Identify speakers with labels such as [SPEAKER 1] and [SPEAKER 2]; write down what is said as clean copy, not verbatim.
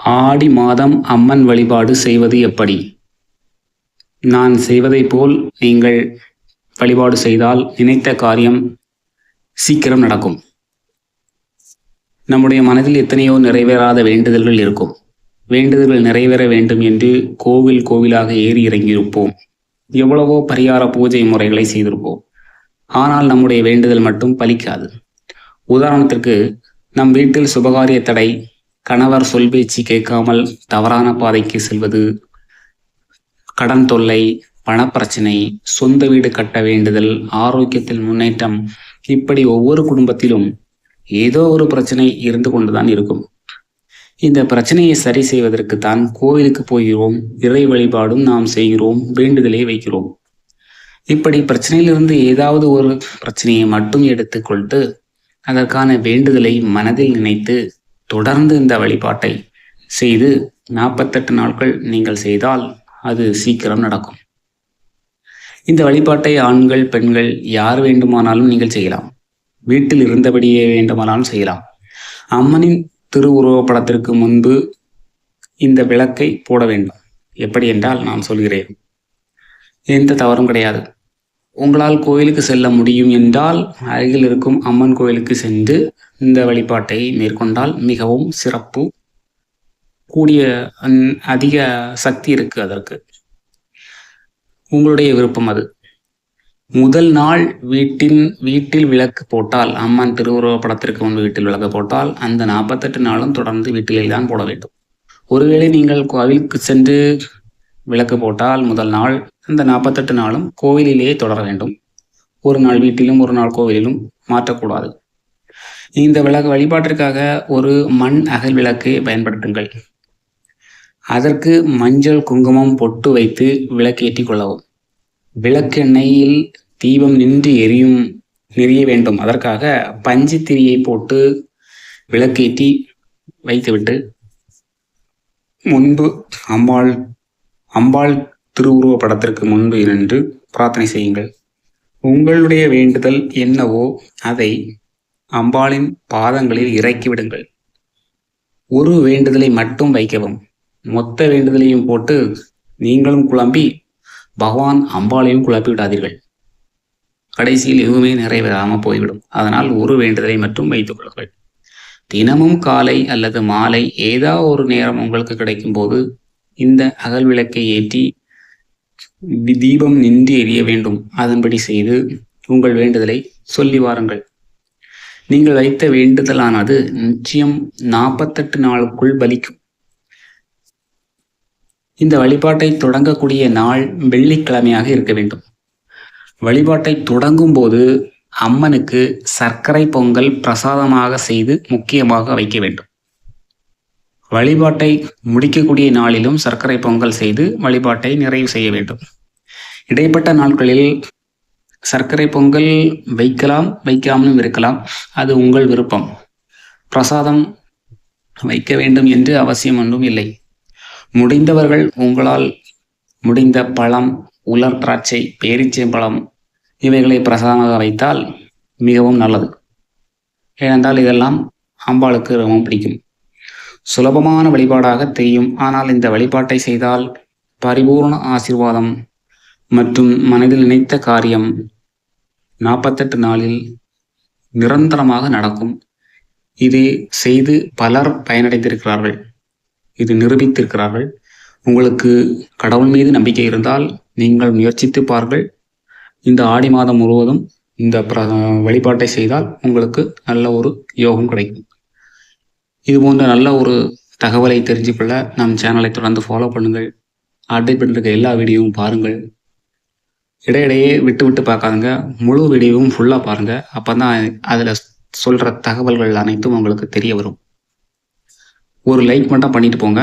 [SPEAKER 1] ஆடி மாதம் அம்மன் வழிபாடு செய்வது எப்படி? நான் செய்வதைப் போல் நீங்கள் வழிபாடு செய்தால் நினைத்த காரியம் சீக்கிரம் நடக்கும். நம்முடைய மனதில் எத்தனையோ நிறைவேறாத வேண்டுதல்கள் இருக்கும். வேண்டுதல்கள் நிறைவேற வேண்டும் என்று கோவில் கோவிலாக ஏறி இறங்கியிருப்போம். எவ்வளவோ பரிகார பூஜை முறைகளை செய்திருப்போம். ஆனால் நம்முடைய வேண்டுதல் மட்டும் பலிக்காது. உதாரணத்திற்கு, நம் வீட்டில் சுபகாரிய தடை, கணவர் சொல் பேச்சு கேட்காமல் தவறான பாதைக்கு செல்வது, கடன் தொல்லை, பணப்பிரச்சனை, சொந்த வீடு கட்ட வேண்டுதல், ஆரோக்கியத்தில் முன்னேற்றம், இப்படி ஒவ்வொரு குடும்பத்திலும் ஏதோ ஒரு பிரச்சனை இருந்து கொண்டுதான் இருக்கும். இந்த பிரச்சனையை சரி செய்வதற்கு தான் கோவிலுக்கு போகிறோம், இறை வழிபாடும் நாம் செய்கிறோம், வேண்டுதலை வைக்கிறோம். இப்படி பிரச்சனையிலிருந்து ஏதாவது ஒரு பிரச்சனையை மட்டும் எடுத்துக்கொண்டு அதற்கான வேண்டுதலை மனதில் நினைத்து தொடர்ந்து இந்த வழிபாட்டை செய்து 48 நாட்கள் நீங்கள் செய்தால் அது சீக்கிரம் நடக்கும். இந்த வழிபாட்டை ஆண்கள், பெண்கள் யார் வேண்டுமானாலும் நீங்கள் செய்யலாம். வீட்டில் இருந்தபடியே வேண்டுமானாலும் செய்யலாம். அம்மனின் திருவுருவப்படத்திற்கு முன்பு இந்த விளக்கை போட வேண்டும். எப்படி என்றால் நான் சொல்கிறேன். எந்த தவறும் கிடையாது. உங்களால் கோயிலுக்கு செல்ல முடியும் என்றால் அருகில் இருக்கும் அம்மன் கோயிலுக்கு சென்று இந்த வழிபாட்டை மேற்கொண்டால் மிகவும் சிறப்பு. கூடிய அதிக சக்தி இருக்கு அதற்கு. உங்களுடைய விருப்பம் அது. முதல் நாள் வீட்டில் விளக்கு போட்டால், அம்மன் திருவுருவப்படத்திற்கு முன்பு வீட்டில் விளக்கு போட்டால் அந்த 48 நாளும் தொடர்ந்து வீட்டிலே தான் போட வேண்டும். ஒருவேளை நீங்கள் கோவிலுக்கு சென்று விளக்கு போட்டால் முதல் நாள் அந்த 48 நாளும் கோவிலிலேயே தொடர வேண்டும். ஒரு நாள் வீட்டிலும் ஒரு நாள் கோவிலிலும் மாற்றக்கூடாது. இந்த வழிபாட்டிற்காக ஒரு மண் அகல் விளக்கை பயன்படுத்துங்கள். அதற்கு மஞ்சள், குங்குமம், பொட்டு வைத்து விளக்கேற்றி கொள்ளவும். விளக்கெண்ணெயில் தீபம் நின்று எரிய வேண்டும். அதற்காக பஞ்சு திரியை போட்டு விளக்கேற்றி வைத்துவிட்டு முன்பு அம்பாள் திருவுருவ படத்திற்கு முன்பு நின்று பிரார்த்தனை செய்யுங்கள். உங்களுடைய வேண்டுதல் என்னவோ அதை அம்பாளின் பாதங்களில் இறக்கிவிடுங்கள். ஒரு வேண்டுதலை மட்டும் வைக்கவும். மொத்த வேண்டுதலையும் போட்டு நீங்களும் குழம்பி பகவான் அம்பாளையும் குழப்பி விடாதீர்கள். கடைசியில் எதுவுமே நிறைவேறாமல் போய்விடும். அதனால் ஒரு வேண்டுதலை மட்டும் வைத்துக் கொள்ளுங்கள். தினமும் காலை அல்லது மாலை ஏதாவது ஒரு நேரம் உங்களுக்கு கிடைக்கும் போது இந்த அகல் விளக்கை ஏற்றி தீபம் நின்று எரிய வேண்டும். அதன்படி செய்து உங்கள் வேண்டுதலை சொல்லி வாருங்கள். நீங்கள் வைத்த வேண்டுதலானது நிச்சயம் 48 நாளுக்குள் பலிக்கும். இந்த வழிபாட்டை தொடங்கக்கூடிய நாள் வெள்ளிக்கிழமையாக இருக்க வேண்டும். வழிபாட்டை தொடங்கும் போது அம்மனுக்கு சர்க்கரை பொங்கல் பிரசாதமாக செய்து முக்கியமாக வைக்க வேண்டும். வழிபாட்டை முடிக்கக்கூடிய நாளிலும் சர்க்கரை பொங்கல் செய்து வழிபாட்டை நிறைவு செய்ய வேண்டும். இடைப்பட்ட நாட்களில் சர்க்கரை பொங்கல் வைக்கலாம், வைக்காமலும் இருக்கலாம். அது உங்கள் விருப்பம். பிரசாதம் வைக்க வேண்டும் என்று அவசியம் ஒன்றும் இல்லை. முடிந்தவர்கள் உங்களால் முடிந்த பழம், உலர் திராட்சை, பேரீச்சம்பழம் இவைகளை பிரசாதமாக வைத்தால் மிகவும் நல்லது. ஏனென்றால் இதெல்லாம் அம்பாளுக்கு ரொம்ப பிடிக்கும். சுலபமான வழிபாடாக தெரியும். ஆனால் இந்த வழிபாட்டை செய்தால் பரிபூர்ண ஆசீர்வாதம் மற்றும் மனதில் நினைத்த காரியம் 48 நாளில் நிரந்தரமாக நடக்கும். இது செய்து பலர் பயனடைந்திருக்கிறார்கள். இது நிரூபித்திருக்கிறார்கள். உங்களுக்கு கடவுள் மீது நம்பிக்கை இருந்தால் நீங்கள் முயற்சித்து பாருங்கள். இந்த ஆடி மாதம் முழுவதும் இந்த வழிபாட்டை செய்தால் உங்களுக்கு நல்ல ஒரு யோகம் கிடைக்கும். இது போன்ற நல்ல ஒரு தகவலை தெரிஞ்சுக்கொள்ள நம் சேனலை தொடர்ந்து ஃபாலோ பண்ணுங்கள். அப்டேட் பண்ணிருக்க எல்லா வீடியோவும் பாருங்கள். இடையிடையே விட்டு பார்க்காதுங்க. முழு வீடியோவும் ஃபுல்லாக பாருங்கள். அப்போ தான் அதில் சொல்கிற தகவல்கள் அனைத்தும் உங்களுக்கு தெரிய வரும். ஒரு லைக் மட்டும் பண்ணிட்டு போங்க.